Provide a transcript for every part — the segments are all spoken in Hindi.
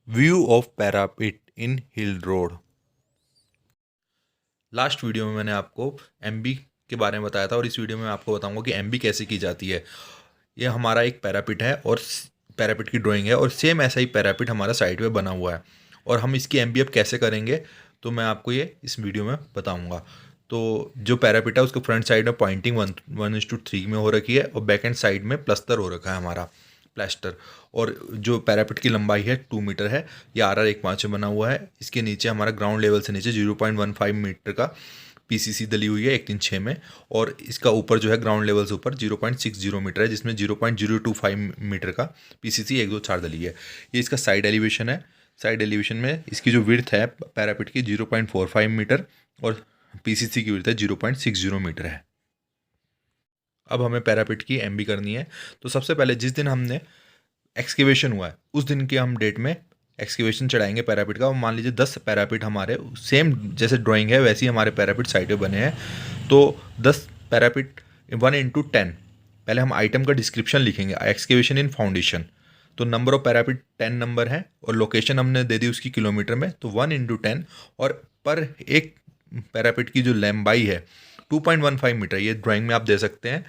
View of parapet in hill road. Last video में मैंने आपको एमबी के बारे में बताया था और इस वीडियो में मैं आपको बताऊंगा कि एमबी कैसे की जाती है। ये हमारा एक पैरापिट है और पैरापिट की ड्राइंग है और सेम ऐसा ही पैरापिट हमारा साइड पे बना हुआ है और हम इसकी एमबी अब कैसे करेंगे तो मैं आपको ये इस वीडियो में बताऊंगा। तो जो पैरापिट है उसके फ्रंट साइड में पॉइंटिंग 1:3 में हो रखी है और बैक एंड साइड में प्लस्तर हो रखा है हमारा प्लास्टर। और जो पैरापिट की लंबाई है 2 मीटर है। ये RR15 में बना हुआ है। इसके नीचे हमारा ग्राउंड लेवल से नीचे 0.15 मीटर का पीसीसी डली हुई है 1-3-6 में। और इसका ऊपर जो है ग्राउंड लेवल से ऊपर 0.60 मीटर है जिसमें 0.025 मीटर का पीसीसी 1-2-4 डली है। ये इसका साइड एलिवेशन है। साइड एलिवेशन में इसकी जो विड्थ है पैरापिट की 0.45 मीटर और पीसीसी की विड्थ है 0.60 मीटर है। अब हमें पैरापिट की एमबी करनी है। तो सबसे पहले जिस दिन हमने एक्सकेवेशन हुआ है उस दिन के हम डेट में एक्सकेवेशन चढ़ाएंगे पैरापिट का। मान लीजिए 10 पैरापिट हमारे सेम जैसे ड्राइंग है वैसे ही हमारे पैरापिट साइड पे बने हैं। तो 10 पैरापिट 1:10। पहले हम आइटम का डिस्क्रिप्शन लिखेंगे, एक्सकेवेशन इन फाउंडेशन। तो नंबर ऑफ पैरापिट 10 नंबर है और लोकेशन हमने दे दी उसकी किलोमीटर में, तो 1:10। और पर एक पैरापिट की जो लंबाई है 2.15 मीटर, ये ड्राइंग में आप दे सकते हैं।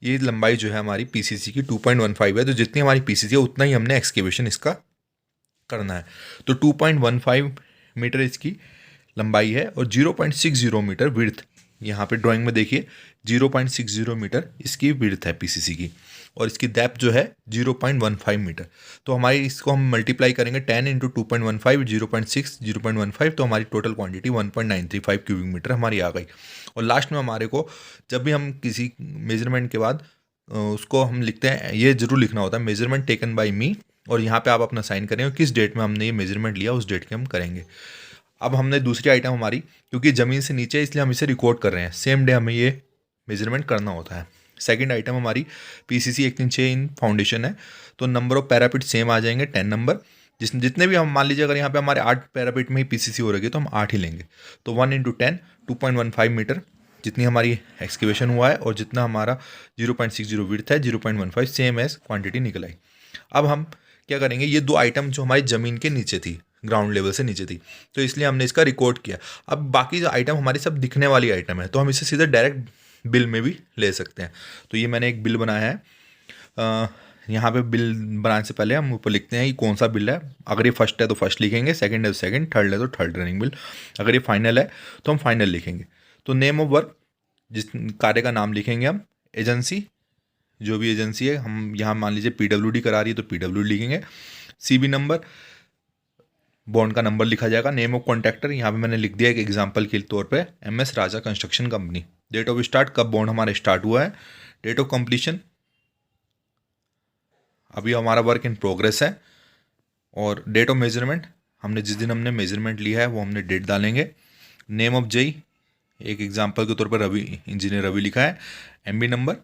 ये लंबाई जो है हमारी पीसीसी की 2.15 है। तो जितनी हमारी पीसीसी है उतना ही हमने एक्सकेवेशन इसका करना है। तो 2.15 मीटर इसकी लंबाई है और 0.60 मीटर विड्थ। यहाँ पे ड्राइंग में देखिए 0.60 मीटर इसकी विड्थ है पीसीसी की और इसकी डेप्थ जो है 0.15 मीटर। तो हमारी इसको हम मल्टीप्लाई करेंगे 10 इंटू 2.15 0.6 0.15, तो हमारी टोटल क्वांटिटी 1.935 क्यूबिक मीटर हमारी आ गई। और लास्ट में हमारे को जब भी हम किसी मेजरमेंट के बाद उसको हम लिखते हैं, ये जरूर लिखना होता है मेजरमेंट टेकन बाय मी, और यहाँ पे आप अपना साइन करेंगे और किस डेट में हमने ये मेजरमेंट लिया उस डेट के हम करेंगे। अब हमने दूसरी आइटम हमारी, क्योंकि ज़मीन से नीचे है इसलिए हम इसे रिकॉर्ड कर रहे हैं, सेम डे हमें ये मेजरमेंट करना होता है। सेकंड आइटम हमारी पीसीसी 1-3-6 इन फाउंडेशन है। तो नंबर ऑफ पैरापिट सेम आ जाएंगे 10 नंबर। जितने भी हम मान लीजिए अगर यहाँ पे हमारे 8 पैरापिट में ही पीसीसी हो रही है तो हम 8 ही लेंगे। तो 1:10 2.15 मीटर जितनी हमारी एक्सकेवेशन हुआ है और जितना हमारा 0.60 विड्थ है 0.15 सेम एज क्वांटिटी निकल आई। अब हम क्या करेंगे, ये दो आइटम जो हमारी ज़मीन के नीचे थी, ग्राउंड लेवल से नीचे थी, तो इसलिए हमने इसका रिकॉर्ड किया। अब बाकी जो आइटम हमारी सब दिखने वाली आइटम है तो हम इसे सीधे डायरेक्ट बिल में भी ले सकते हैं। तो ये मैंने एक बिल बनाया है। यहाँ पे बिल बनाने से पहले हम ऊपर लिखते हैं कि कौन सा बिल है। अगर ये फर्स्ट है तो फर्स्ट लिखेंगे, सेकंड है तो सेकंड, थर्ड है तो थर्ड रनिंग बिल, अगर ये फाइनल है तो हम फाइनल लिखेंगे। तो नेम ऑफ वर्क, जिस कार्य का नाम लिखेंगे हम, एजेंसी, जो भी एजेंसी है, हम यहाँ मान लीजिए PWD करा रही है तो PWD लिखेंगे। CB नंबर, बॉन्ड का नंबर लिखा जाएगा। नेम ऑफ कॉन्ट्रैक्टर यहाँ पे मैंने लिख दिया एक एग्जांपल के तौर पे, MS Raja construction company. Date of start, कब बॉन्ड हमारा स्टार्ट हुआ है। डेट ऑफ कंप्लीशन, अभी हमारा वर्क इन प्रोग्रेस है। और डेट ऑफ मेजरमेंट, हमने जिस दिन हमने मेजरमेंट लिया है वो हमने डेट डालेंगे। नेम ऑफ जेई, एक एग्जाम्पल के तौर पर रवि, इंजीनियर रवि लिखा है। MB number.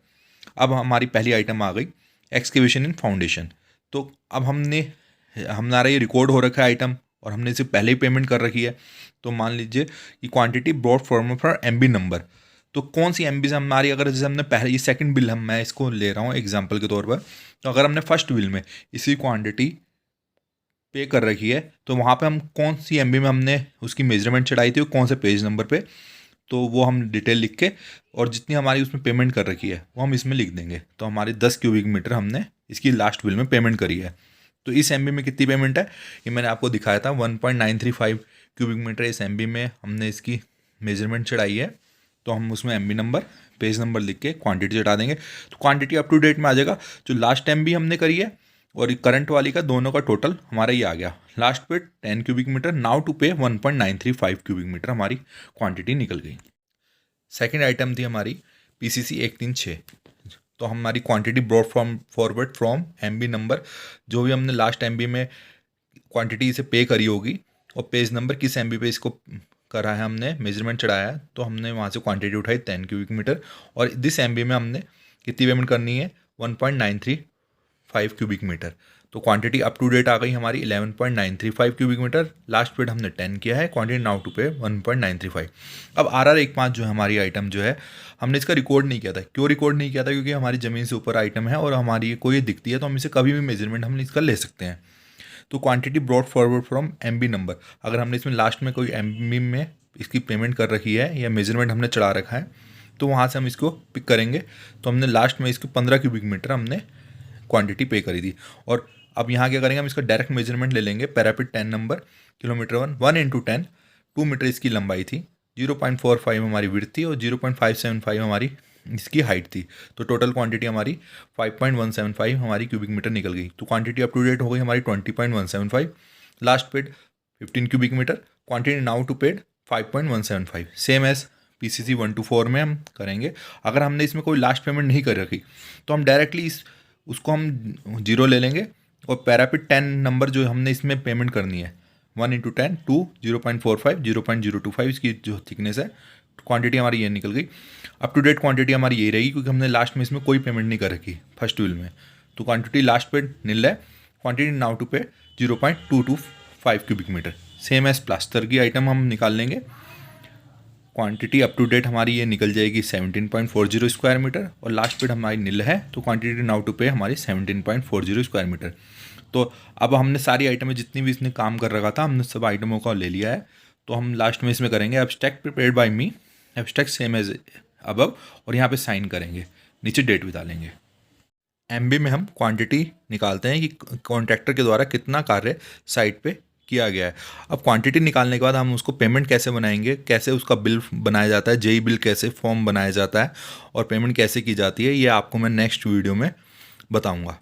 अब हमारी पहली आइटम आ गई एक्सकेवेशन इन फाउंडेशन। तो अब हमारा ये रिकॉर्ड हो रखा है आइटम और हमने इसे पहले ही पेमेंट कर रखी है। तो मान लीजिए कि quantity broad form for MB नंबर। तो कौन सी MB से हमारी, अगर जैसे हमने पहले ये सेकंड बिल मैं इसको ले रहा हूँ एग्जांपल के तौर पर, तो अगर हमने फर्स्ट बिल में इसी क्वांटिटी पे कर रखी है तो वहाँ पे हम कौन सी MB में हमने उसकी मेजरमेंट चढ़ाई थी और कौन से पेज नंबर पे, तो वो हम डिटेल लिख के और जितनी हमारी उसमें पेमेंट कर रखी है वो हम इसमें लिख देंगे। तो हमारी 10 क्यूबिक मीटर हमने इसकी लास्ट बिल में पेमेंट करी है। तो इस MB में कितनी पेमेंट है ये मैंने आपको दिखाया था, 1.935 क्यूबिक मीटर इस MB में हमने इसकी मेजरमेंट चढ़ाई है। तो हम उसमें MB नंबर, पेज नंबर लिख के क्वांटिटी चढ़ा देंगे। तो क्वांटिटी अप टू डेट में आ जाएगा। जो लास्ट MB हमने करी है और करंट वाली का दोनों का टोटल हमारा ये आ गया। लास्ट पे 10 क्यूबिक मीटर, नाउ टू पे 1.935 क्यूबिक मीटर हमारी क्वांटिटी निकल गई। सेकंड आइटम थी हमारी पीसीसी 1-3-6। तो हमारी quantity brought forward from MB number, जो भी हमने लास्ट MB में क्वांटिटी इसे पे करी होगी और पेज नंबर किस MB पे इसको करा है हमने मेजरमेंट चढ़ाया है, तो हमने वहाँ से क्वांटिटी उठाई 10 क्यूबिक मीटर। और दिस MB में हमने कितनी पेमेंट करनी है, 1.935 क्यूबिक मीटर। तो क्वांटिटी अप टू डेट आ गई हमारी 11.935 क्यूबिक मीटर। लास्ट पेड हमने 10 किया है, क्वांटिटी नाउ टू पे 1.935। अब RR15 जो है हमारी आइटम जो है, हमने इसका रिकॉर्ड नहीं किया था। क्यों रिकॉर्ड नहीं किया था, क्योंकि हमारी ज़मीन से ऊपर आइटम है और हमारी कोई दिखती है तो हम इसे कभी भी मेजरमेंट हम इसका ले सकते हैं। तो quantity brought forward from MB number, अगर हमने इसमें लास्ट में कोई MB में इसकी पेमेंट कर रखी है या मेजरमेंट हमने चढ़ा रखा है तो वहाँ से हम इसको पिक करेंगे। तो हमने लास्ट में इसको 15 क्यूबिक मीटर हमने क्वांटिटी पे करी थी। और अब यहाँ क्या करेंगे, हम इसका डायरेक्ट मेजरमेंट ले लेंगे। पैरापिट 10 नंबर, किलोमीटर 1 × 10, 2 मीटर इसकी लंबाई थी, 0.45 हमारी विड्थ थी और 0.575 हमारी इसकी हाइट थी। तो टोटल क्वांटिटी हमारी 5.175 हमारी क्यूबिक मीटर निकल गई। तो क्वांटिटी अप टू डेट हो गई हमारी 20.175। Last paid 15 cubic metre, quantity now to paid 5.175। Same as PCC 1 to 4 में हम करेंगे। अगर हमने इसमें कोई लास्ट पेमेंट नहीं कर रखी तो हम डायरेक्टली उसको हम 0 ले लेंगे और पैरापिट 10 नंबर जो हमने इसमें पेमेंट करनी है 1 × 10, 2, 0.45, 0.025 इसकी जो थिकनेस है, क्वांटिटी हमारी ये निकल गई। अप टू डेट क्वांटिटी हमारी यही रहेगी क्योंकि हमने लास्ट में इसमें कोई पेमेंट नहीं कर रखी फर्स्ट व्हील में। तो क्वांटिटी लास्ट पे नील है, quantity now to pay 0.225 cubic metre. Same as plaster की आइटम हम निकाल लेंगे। क्वांटिटी अप टू डेट हमारी ये निकल जाएगी 17.40 स्क्वायर मीटर और लास्ट पेड हमारी नील है तो क्वांटिटी नाउ टू पे हमारी 17.40 स्क्वायर मीटर। तो अब हमने सारी आइटमें जितनी भी इसने काम कर रखा था हमने सब आइटमों का ले लिया है। तो हम लास्ट में इसमें करेंगे abstract prepared by me, abstract same as above, और यहाँ पे साइन करेंगे, नीचे डेट भी डालेंगे। MB में हम क्वांटिटी निकालते हैं कि कॉन्ट्रैक्टर के द्वारा कितना कार्य साइट पे किया गया है। अब क्वांटिटी निकालने के बाद हम उसको पेमेंट कैसे बनाएंगे, कैसे उसका बिल बनाया जाता है, JE बिल कैसे फॉर्म बनाया जाता है और पेमेंट कैसे की जाती है, ये आपको मैं नेक्स्ट वीडियो में बताऊँगा।